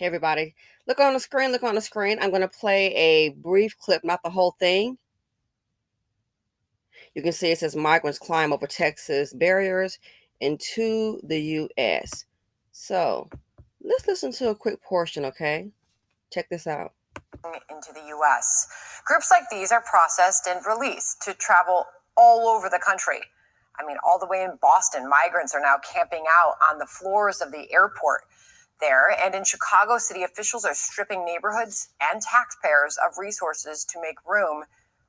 Hey everybody, look on the screen, look on the screen. I'm going to play a brief clip, not the whole thing. You can see it says migrants climb over Texas barriers into the U.S. So let's listen to a quick portion, okay? Check this out. Into the U.S. Groups like these are processed and released to travel all over the country. I mean, all the way in Boston, migrants are now camping out on the floors of the airport there. And in Chicago, city officials are stripping neighborhoods and taxpayers of resources to make room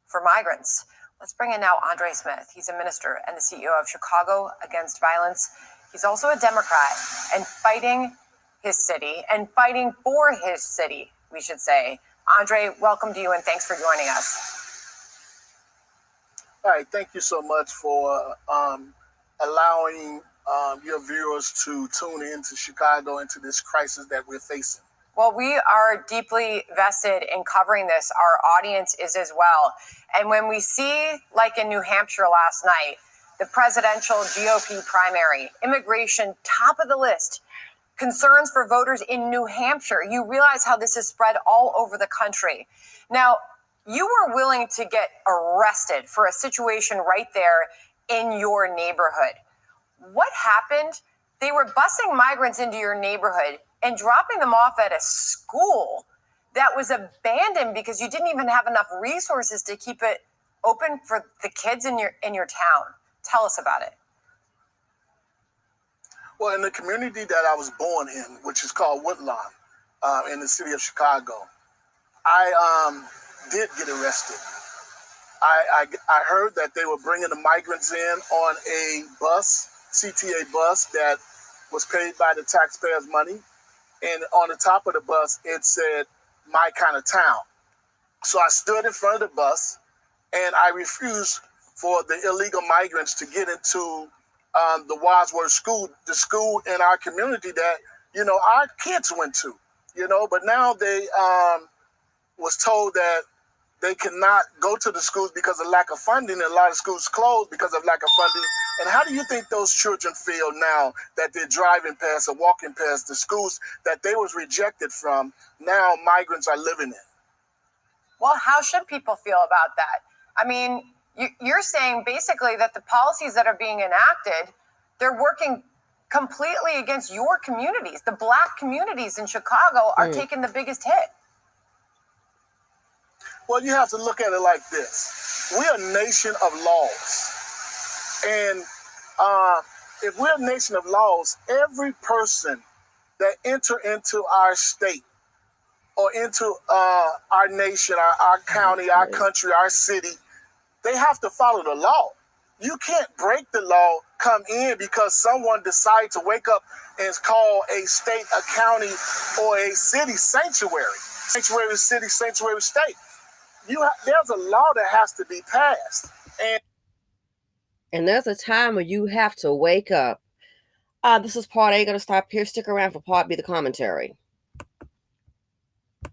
for migrants. Let's bring in now Andre Smith. He's a minister and the CEO of Chicago Against Violence. He's also a Democrat and fighting his city and fighting for his city, we should say. Andre, welcome to you and thanks for joining us. All right, thank you so much for allowing your viewers to tune into Chicago, into this crisis that we're facing. Well, we are deeply vested in covering this. Our audience is as well. And when we see, like in New Hampshire last night, the presidential GOP primary, immigration top of the list, concerns for voters in New Hampshire, you realize how this is spread all over the country. Now, you were willing to get arrested for a situation right there in your neighborhood. What happened? They were busing migrants into your neighborhood and dropping them off at a school that was abandoned because you didn't even have enough resources to keep it open for the kids in your town. Tell us about it. Well, in the community that I was born in, which is called Woodlawn, in the city of Chicago, I did get arrested. I heard that they were bringing the migrants in on a bus, CTA bus, that was paid by the taxpayers' money. And on the top of the bus, it said, "My kind of town." So I stood in front of the bus and I refused for the illegal migrants to get into the Wadsworth School, the school in our community that, our kids went to, but now they was told that they cannot go to the schools because of lack of funding, and a lot of schools closed because of lack of funding. And how do you think those children feel now that they're driving past or walking past the schools that they was rejected from? Now migrants are living in. Well, how should people feel about that? I mean, you're saying basically that the policies that are being enacted, they're working completely against your communities. The Black communities in Chicago are taking the biggest hit. Well, you have to look at it like this. We're a nation of laws. And if we're a nation of laws, every person that enter into our state or into our nation, our county, our country, our city, they have to follow the law. You can't break the law, come in because someone decides to wake up and call a state, a county, or a city sanctuary. Sanctuary city, sanctuary state. There's a law that has to be passed. And there's a time when you have to wake up. This is part A. Going to stop here. Stick around for part B, the commentary.